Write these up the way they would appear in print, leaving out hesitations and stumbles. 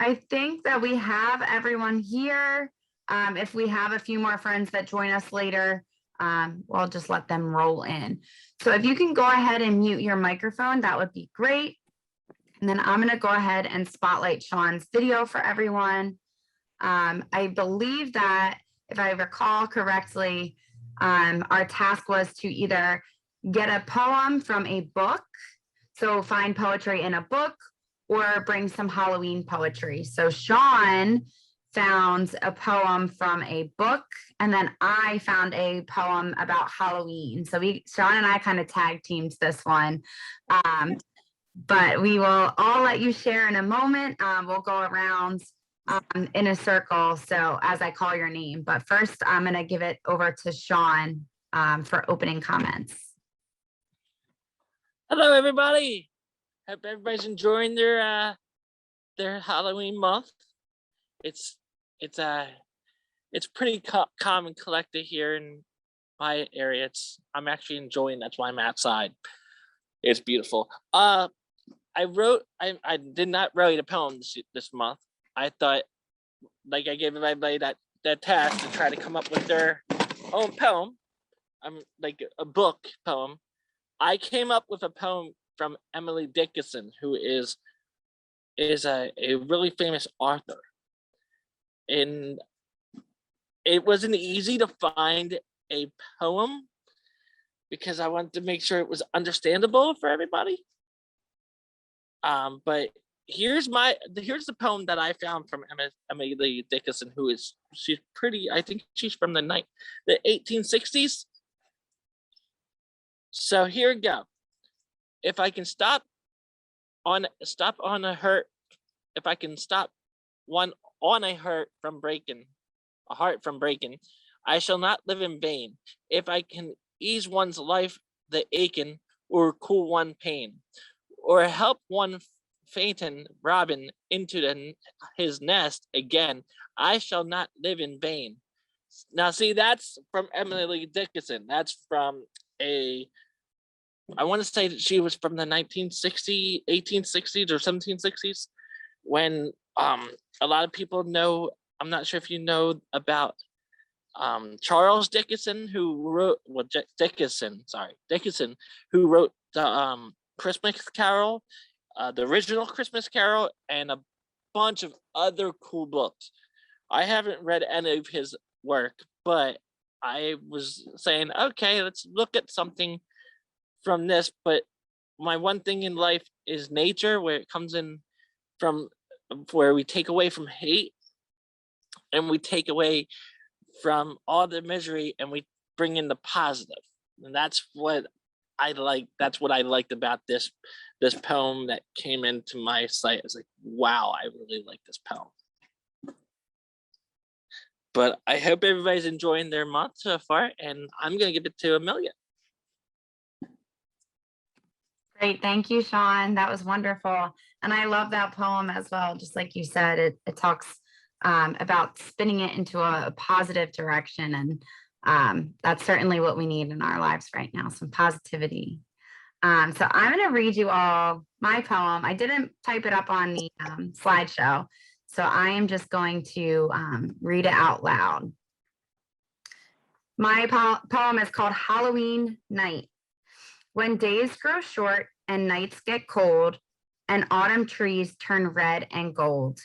I think that we have everyone here. If we have a few more friends that join us later, we'll just let them roll in. So if you can go ahead and mute your microphone, that would be great. And then I'm going to go ahead and spotlight Shawn's video for everyone. I believe that if I recall correctly, our task was to either get a poem from a book, so find poetry in a book, or bring some Halloween poetry. So Shawn found a poem from a book, and then I found a poem about Halloween. So Shawn and I kind of tag teamed this one. But we will all let you share in a moment. We'll go around in a circle, so as I call your name. But first, I'm going to give it over to Shawn for opening comments. Hello, everybody. Hope everybody's enjoying their Halloween month. It's pretty calm and collected here in my area. I'm actually enjoying. That's why I'm outside. It's beautiful. I did not write a poem this month. I thought, like, I gave everybody that task to try to come up with their own poem. Like a book poem. I came up with a poem from Emily Dickinson, who is a really famous author. And it wasn't easy to find a poem because I wanted to make sure it was understandable for everybody. But here's the poem that I found from Emily Dickinson, she's pretty, I think she's from the 1860s. So here we go. If I can stop on a hurt, if I can stop one on a heart from breaking, I shall not live in vain. If I can ease one's life the aching, or cool one pain, or help one fainting robin into his nest again, I shall not live in vain. Now, see, that's from Emily Dickinson. That's from I want to say that she was from the 1860s or 1760s, when a lot of people know. I'm not sure if you know about Charles Dickinson, who wrote Dickinson, who wrote the Christmas Carol, the original Christmas Carol, and a bunch of other cool books. I haven't read any of his work, but I was saying, okay, let's look at something from this. But my one thing in life is nature, where it comes in from, where we take away from hate and we take away from all the misery and we bring in the positive. And that's what I like. That's what I liked about this poem that came into my sight. I was like, wow, I really like this poem. But I hope everybody's enjoying their month so far, and I'm going to give it to Amelia. Great. Thank you, Shawn. That was wonderful. And I love that poem as well. Just like you said, it talks about spinning it into a positive direction. And that's certainly what we need in our lives right now, some positivity. So I'm going to read you all my poem. I didn't type it up on the slideshow, so I am just going to read it out loud. My poem is called Halloween Night. When days grow short and nights get cold and autumn trees turn red and gold,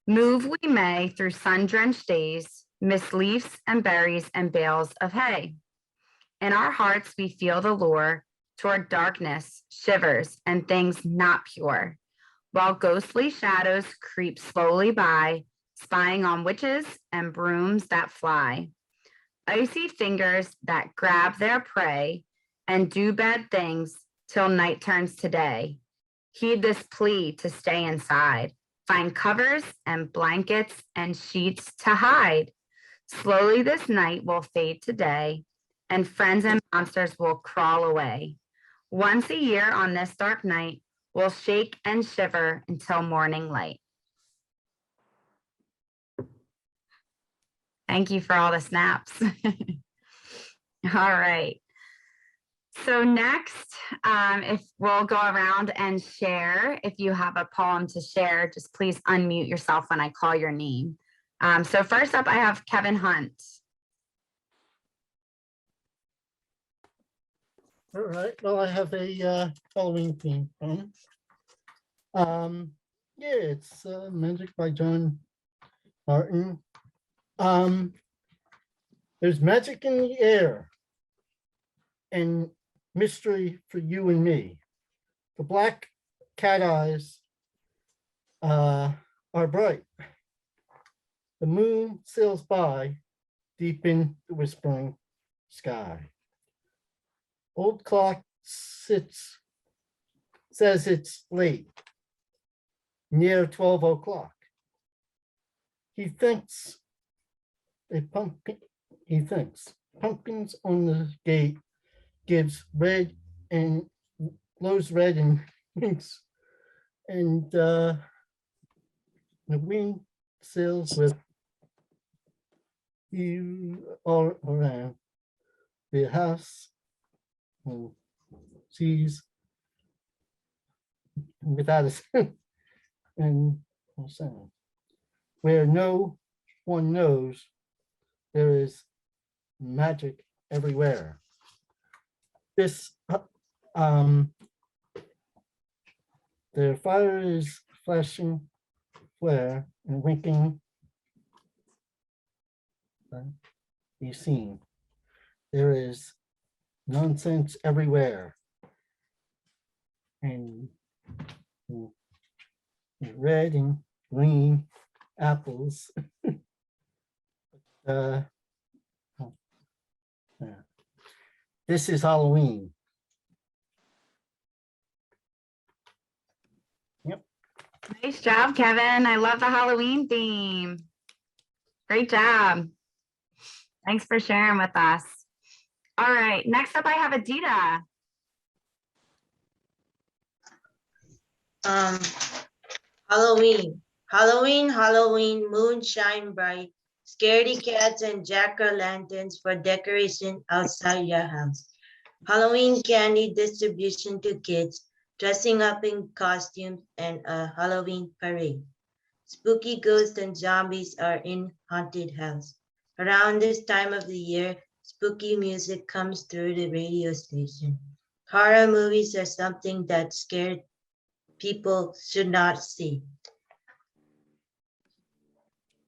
move we may through sun-drenched days, miss leaves and berries and bales of hay. In our hearts we feel the lure toward darkness, shivers, and things not pure, while ghostly shadows creep slowly by, spying on witches and brooms that fly. Icy fingers that grab their prey and do bad things till night turns to day. Heed this plea to stay inside, find covers and blankets and sheets to hide. Slowly this night will fade to day, and friends and monsters will crawl away. Once a year on this dark night, we'll shake and shiver until morning light. Thank you for all the snaps. All right. So next, if we'll go around and share, if you have a poem to share, just please unmute yourself when I call your name. So first up, I have Kevin Hunt. All right, well, I have a Halloween theme poem. Yeah, it's Magic by John Martin. There's magic in the air and mystery for you and me. The black cat eyes are bright. The moon sails by deep in the whispering sky. Old clock says it's late, near 12 o'clock. He thinks pumpkins on the gate gives red and glows red and winks, and the wind sails with you all around the house. Sees without a and sound. Where no one knows, there is magic everywhere. This the fire is flashing flare and winking. Be seen. There is nonsense everywhere. And red and green apples. This is Halloween. Yep. Nice job, Kevin. I love the Halloween theme. Great job. Thanks for sharing with us. All right, next up I have Adita. Halloween, Halloween, Halloween, moon shine bright, scaredy cats and jack-o'-lanterns for decoration outside your house. Halloween candy distribution to kids, dressing up in costumes and a Halloween parade. Spooky ghosts and zombies are in haunted house. Around this time of the year, spooky music comes through the radio station. Horror movies are something that scared people should not see.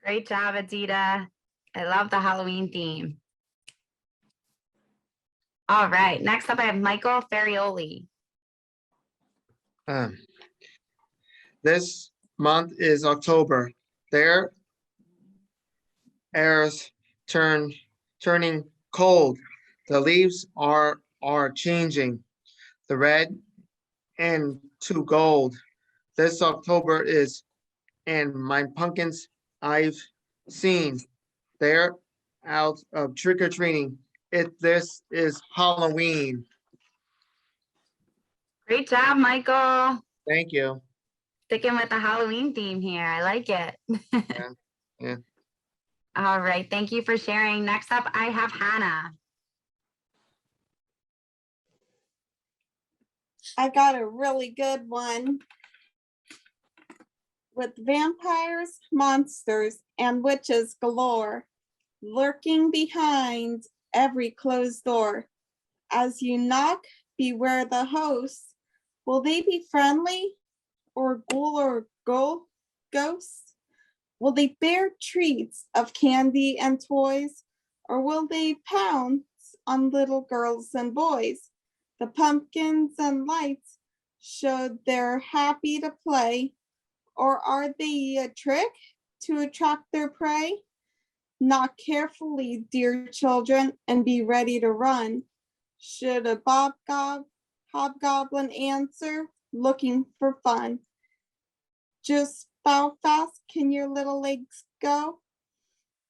Great job, Adita. I love the Halloween theme. All right, next up I have Michael Ferrioli. This month is October. There airs turning cold. The leaves are changing. The red and to gold. This October is, and my pumpkins I've seen. They're out of trick-or-treating. This is Halloween. Great job, Michael. Thank you. Sticking with the Halloween theme here. I like it. Yeah. All right, thank you for sharing. Next up, I have Hannah. I got a really good one. With vampires, monsters, and witches galore, lurking behind every closed door. As you knock, beware the hosts. Will they be friendly or ghoul or ghosts? Will they bear treats of candy and toys, or will they pounce on little girls and boys? The pumpkins and lights showed they're happy to play, or are they a trick to attract their prey? Knock carefully, dear children, and be ready to run. Should a hobgoblin answer, looking for fun? Just how fast can your little legs go?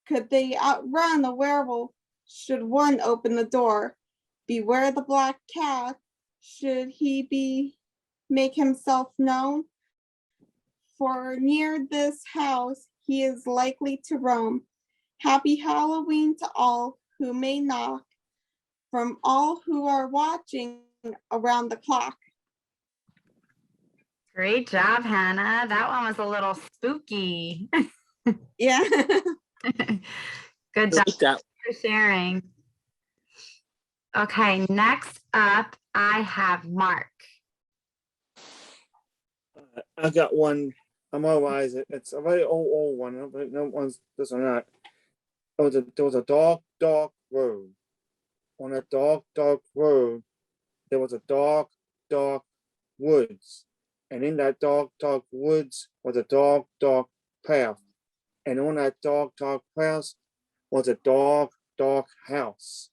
Could they outrun a werewolf? Should one open the door? Beware the black cat. Should he make himself known? For near this house he is likely to roam. Happy Halloween to all who may knock. from all who are watching around the clock. Great job, Hannah. That one was a little spooky. Yeah. Good job Like that. for sharing. Okay, next up, I have Mark. I got one. I'm otherwise it's a very old one. I don't know one's this or not. There was a dark road. On a dark road, there was a dark woods. And in that dark woods was a dark path. And on that dark path was a dark house.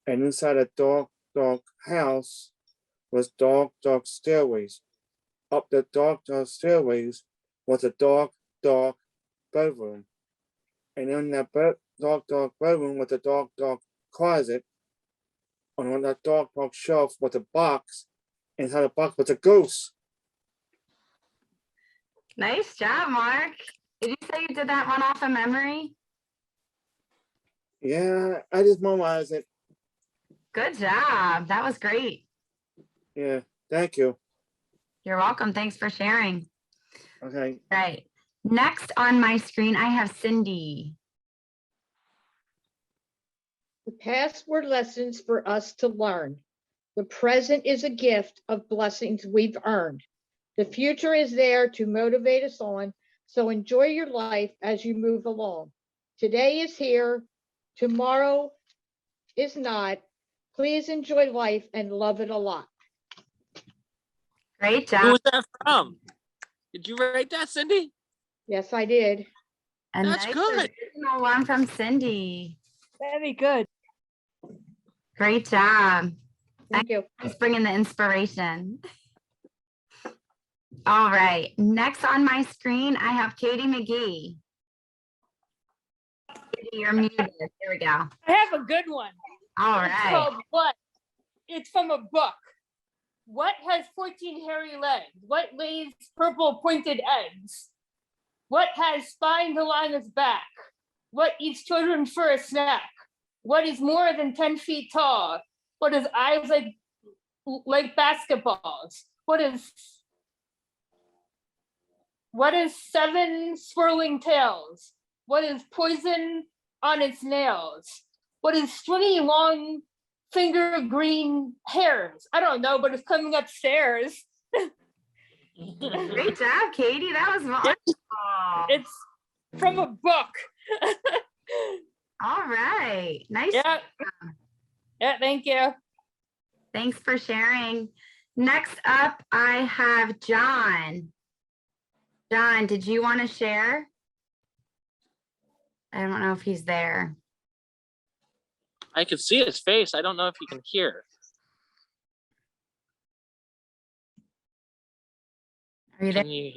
And inside a dark house was dark stairways. Up the dark stairways was a dark bedroom. And in that dark bedroom was a dark closet. And on that dark shelf was a box. Inside the box was a ghost. Nice job, Mark. Did you say you did that one off of memory? Yeah, I just memorized it. Good job. That was great. Yeah, thank you. You're welcome. Thanks for sharing. Okay. Right. Next on my screen, I have Cindy. The past were lessons for us to learn. The present is a gift of blessings we've earned. The future is there to motivate us on, so enjoy your life as you move along. Today is here, tomorrow is not. Please enjoy life and love it a lot. Great Who job. was that from? Did you write that, Cindy? Yes, I did. A That's nice good. original one from Cindy. Very good. Great job. Thank you. Thanks for bringing the inspiration. All right. Next on my screen, I have Katie McGee. Katie, you're muted. There we go. I have a good one. All It's right. called What? It's from a book. What has 14 hairy legs? What lays purple pointed eggs? What has spine to line its back? What eats children for a snack? What is more than 10 feet tall? What has eyes like basketballs? What is 7 swirling tails? What is poison on its nails? What is stringy long finger green hairs? I don't know, but it's coming upstairs. Great job, Katie. That was wonderful. It's from a book. All right. Nice. Yeah. Yeah, thank you. Thanks for sharing. Next up, I have John. John, did you want to share? I don't know if he's there. I can see his face. I don't know if he can hear. Are you there? Can you?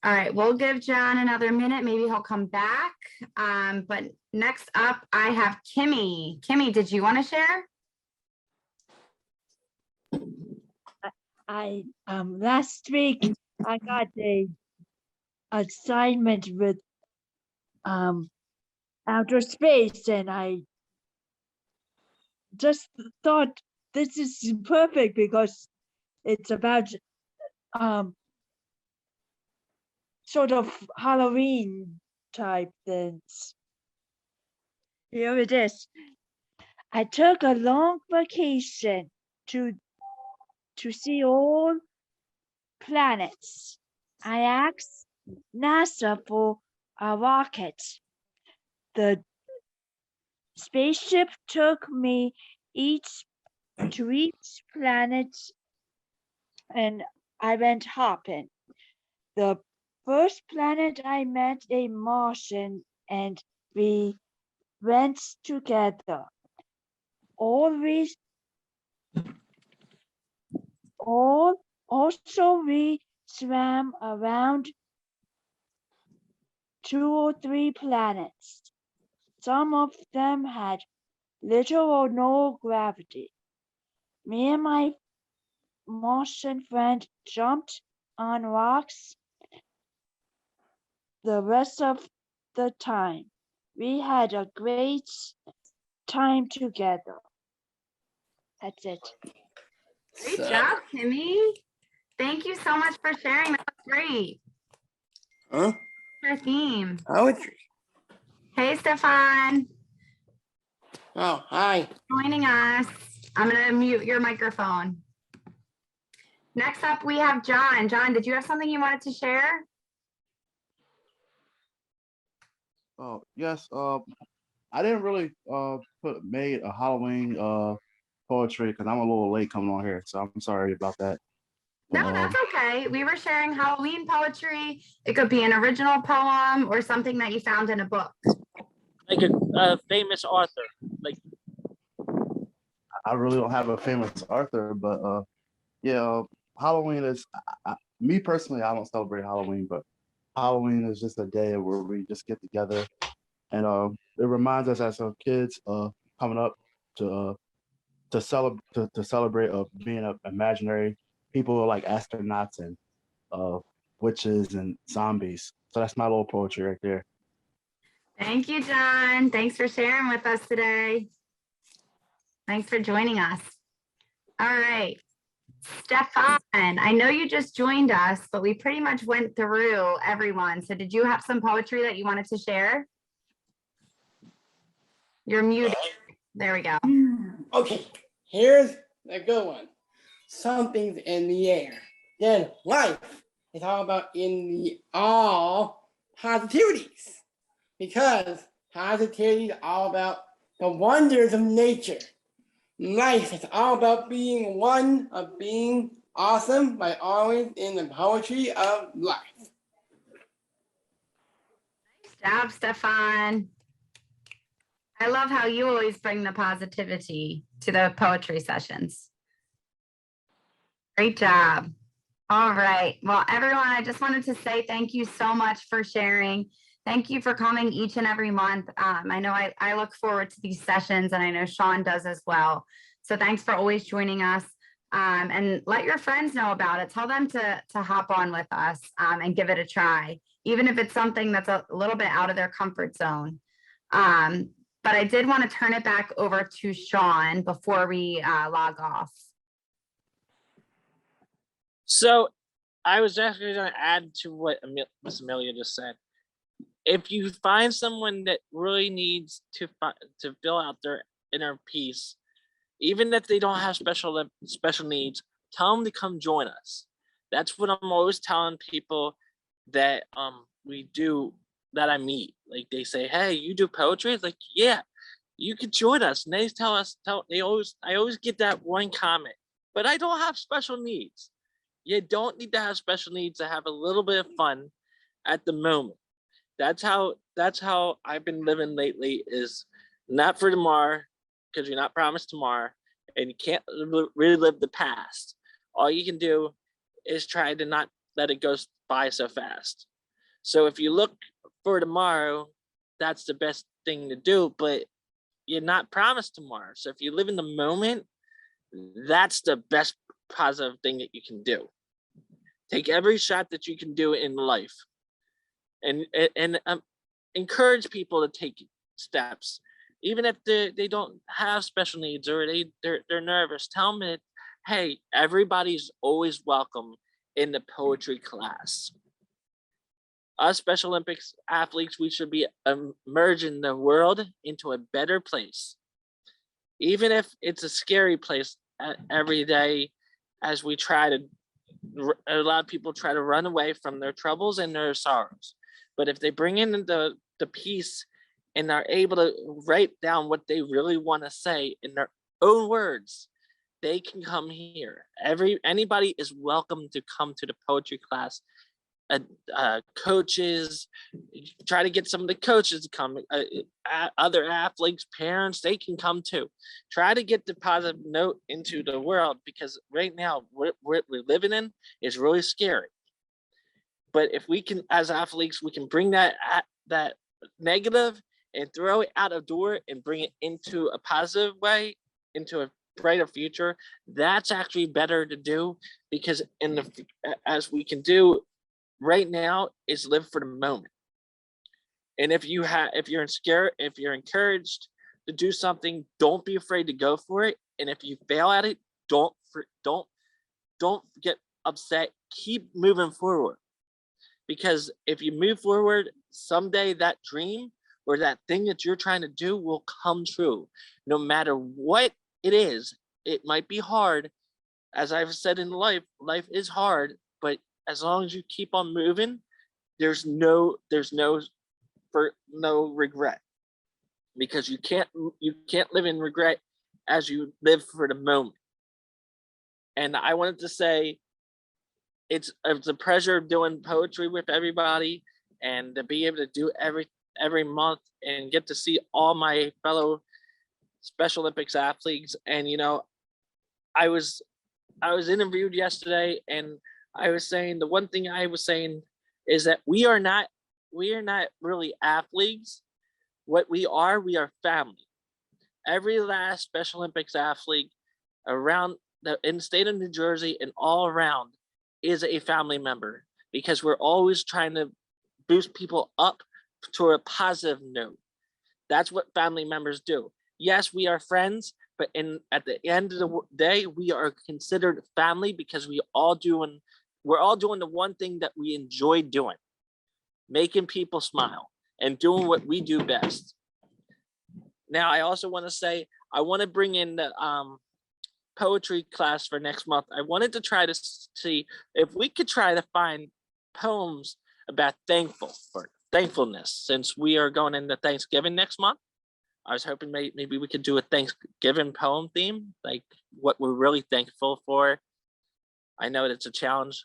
All right, we'll give John another minute. Maybe he'll come back. But next up, I have Kimmy. Kimmy, did you want to share? Last week I got a assignment with outer space, and I just thought this is perfect because it's about sort of Halloween type things. Here it is. I took a long vacation to see all planets. I asked NASA for a rocket. The spaceship took me to each planet, and I went hopping. The first planet I met a Martian, and we went together. Also we swam around 2 or 3 planets. Some of them had little or no gravity. Me and my Martian friend jumped on rocks the rest of the time. We had a great time together. That's it. Great job, Timmy. Thank you so much for sharing. That was great. Huh? Your theme. Poetry. Hey, Stefan. Oh, hi. Joining us. I'm going to mute your microphone. Next up, we have John. John, did you have something you wanted to share? Oh, yes. I didn't really made a Halloween poetry because I'm a little late coming on here, so I'm sorry about that. No, that's okay. We were sharing Halloween poetry. It could be an original poem or something that you found in a book. Like a famous author. Like I really don't have a famous author, but yeah, Halloween is me personally. I don't celebrate Halloween, but Halloween is just a day where we just get together, and it reminds us as kids coming up to celebrate being imaginary people like astronauts and witches and zombies. So that's my little poetry right there. Thank you, John. Thanks for sharing with us today. Thanks for joining us. All right. Stefan, I know you just joined us, but we pretty much went through everyone. So did you have some poetry that you wanted to share? You're muted. There we go. Okay, here's the good one. Something's in the air. Then life is all about in the all positivities. Because positivity is all about the wonders of nature. Life is all about being one, of being awesome, by always in the poetry of life. Nice job, Stefan. I love how you always bring the positivity to the poetry sessions. Great job. All right. Well, everyone, I just wanted to say thank you so much for sharing. Thank you for coming each and every month. I know I look forward to these sessions, and I know Shawn does as well. So thanks for always joining us, and let your friends know about it. Tell them to hop on with us and give it a try, even if it's something that's a little bit out of their comfort zone. But I did want to turn it back over to Shawn before we log off. so, I was actually going to add to what Miss Amelia just said. If you find someone that really needs to fill out their inner peace, even if they don't have special needs, tell them to come join us. That's what I'm always telling people that we do, that I meet. Like, they say, "Hey, you do poetry?" It's like, "Yeah, you could join us." And they I always get that one comment, "But I don't have special needs." You don't need to have special needs to have a little bit of fun at the moment. That's how I've been living lately, is not for tomorrow, because you're not promised tomorrow, and you can't relive the past. All you can do is try to not let it go by so fast. So if you look for tomorrow, that's the best thing to do, but you're not promised tomorrow. So if you live in the moment, that's the best positive thing that you can do. Take every shot that you can do in life, and encourage people to take steps, even if they don't have special needs or they're nervous. Tell them that, hey, everybody's always welcome in the poetry class. Us Special Olympics athletes, we should be merging the world into a better place, even if it's a scary place every day, as we try to, a lot of people try to run away from their troubles and their sorrows. But if they bring in the peace and are able to write down what they really want to say in their own words, they can come here. Anybody is welcome to come to the poetry class. Coaches, try to get some of the coaches to come. Other athletes, parents, they can come too. Try to get the positive note into the world, because right now what we're living in is really scary. But if we can, as athletes, we can bring that negative and throw it out of door and bring it into a positive way, into a brighter future. That's actually better to do, because as we can do right now is live for the moment. And if you're encouraged to do something, don't be afraid to go for it. And if you fail at it, don't get upset. Keep moving forward. Because if you move forward, someday that dream or that thing that you're trying to do will come true. No matter what it is, it might be hard. As I've said in life is hard, but as long as you keep on moving, there's no regret, because you can't live in regret as you live for the moment. And I wanted to say, it's a pleasure doing poetry with everybody, and to be able to do every month and get to see all my fellow Special Olympics athletes. And I was interviewed yesterday, and I was saying, the one thing I was saying is that we are not really athletes. What we are family. Every last Special Olympics athlete around in the state of New Jersey and all around is a family member, because we're always trying to boost people up to a positive note. That's what family members do. Yes, we are friends, but at the end of the day, we are considered family, because we're all doing the one thing that we enjoy doing, making people smile and doing what we do best. Now, I also want to say, I want to bring in the poetry class for next month. I wanted to try to see if we could try to find poems about thankfulness, since we are going into Thanksgiving next month. I was hoping maybe we could do a Thanksgiving poem theme, like what we're really thankful for. I know it's a challenge.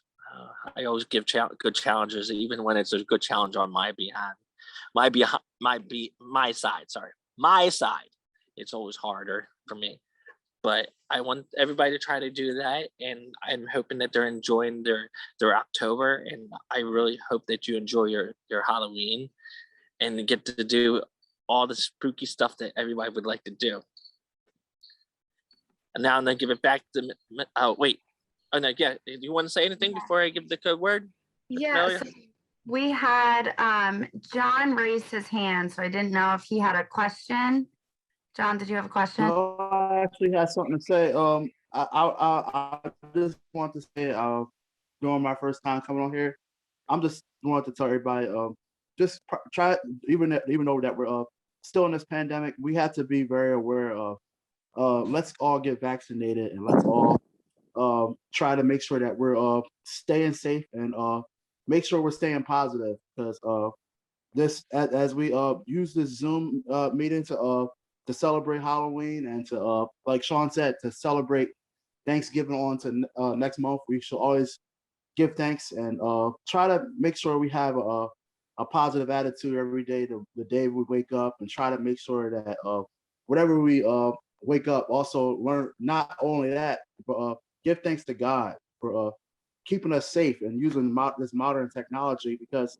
I always give good challenges, even when it's a good challenge on my side. It's always harder for me. But I want everybody to try to do that, and I'm hoping that they're enjoying their October, and I really hope that you enjoy your Halloween and get to do all the spooky stuff that everybody would like to do. And now I'm gonna give it back to do you want to say anything before I give the code word? Yeah, so we had John raise his hand, so I didn't know if he had a question. John, did you have a question? No, I actually had something to say. I just want to say, during my first time coming on here, I'm just wanted to tell everybody, just try, even though that we're still in this pandemic, we have to be very aware of. Let's all get vaccinated, and let's all try to make sure that we're staying safe, and make sure we're staying positive, because this as we use this Zoom meeting to celebrate Halloween, and to like Shawn said, to celebrate Thanksgiving on to next month, we should always give thanks, and try to make sure we have a positive attitude every day, the day we wake up, and try to make sure that whatever we wake up, also learn not only that, but give thanks to God for keeping us safe and using this modern technology, because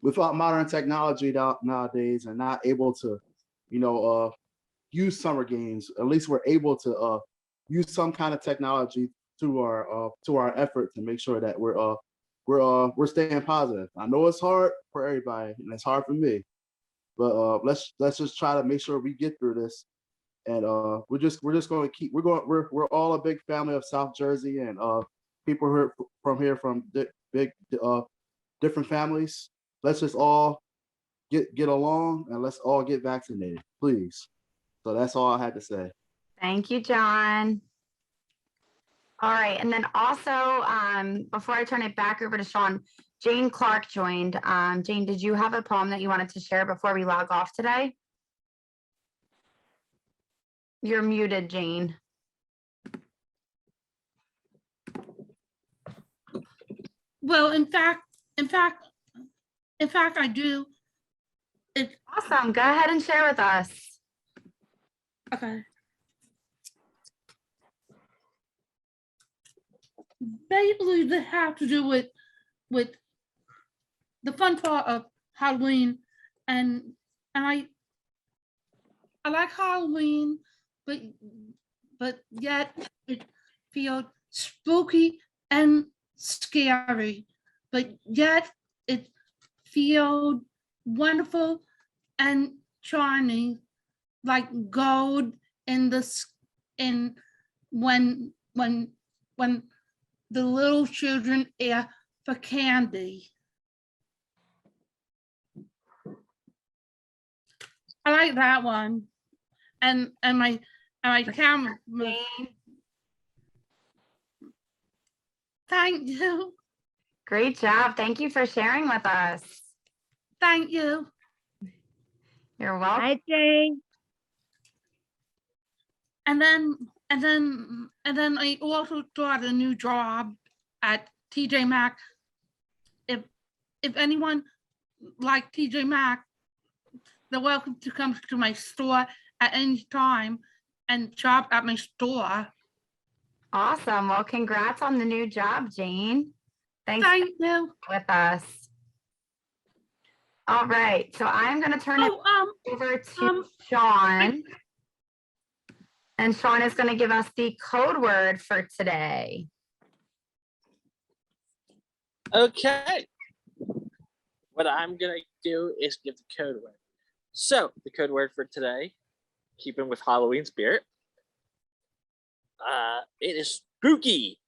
without modern technology nowadays, and not able to use summer games, at least we're able to use some kind of technology to our effort to make sure that we're staying positive. I know it's hard for everybody, and it's hard for me, but let's just try to make sure we get through this. And we're just going to keep. We're all a big family of South Jersey, and people from different families. Let's just all get along, and let's all get vaccinated, please. So that's all I had to say. Thank you, John. All right, and then also, before I turn it back over to Shawn, Jane Clark joined. Jane, did you have a poem that you wanted to share before we log off today? You're muted, Jane. Well, in fact, I do. It's awesome. Go ahead and share with us. Okay. Basically, they have to do with the fun part of Halloween, and I like Halloween, but yet it feels spooky and scary, but yet it feels wonderful and charming, like gold in in when the little children ask for candy. I like that one. And my camera. Thank you. Great job. Thank you for sharing with us. Thank you. You're welcome. Hi, Jane. And then I also got a new job at TJ Maxx. If anyone like TJ Maxx, they're welcome to come to my store at any time and shop at my store. Awesome. Well, congrats on the new job, Jane. Thanks Thank you. for being with us. All right. So I'm going to turn it over to Shawn. And Shawn is going to give us the code word for today. Okay. What I'm going to do is give the code word. So the code word for today, keeping with Halloween spirit, it is spooky.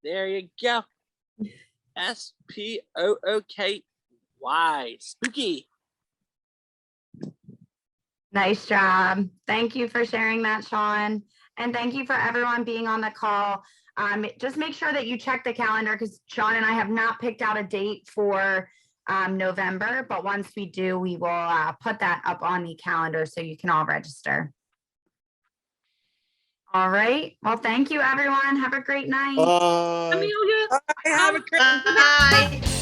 There you go. SPOOKY. Spooky. Nice job. Thank you for sharing that, Shawn. And thank you for everyone being on the call. Just make sure that you check the calendar because Shawn and I have not picked out a date for November, but once we do, we will put that up on the calendar so you can all register. All right. Well, thank you, everyone. Have a great night. Amelia, Have a great Bye.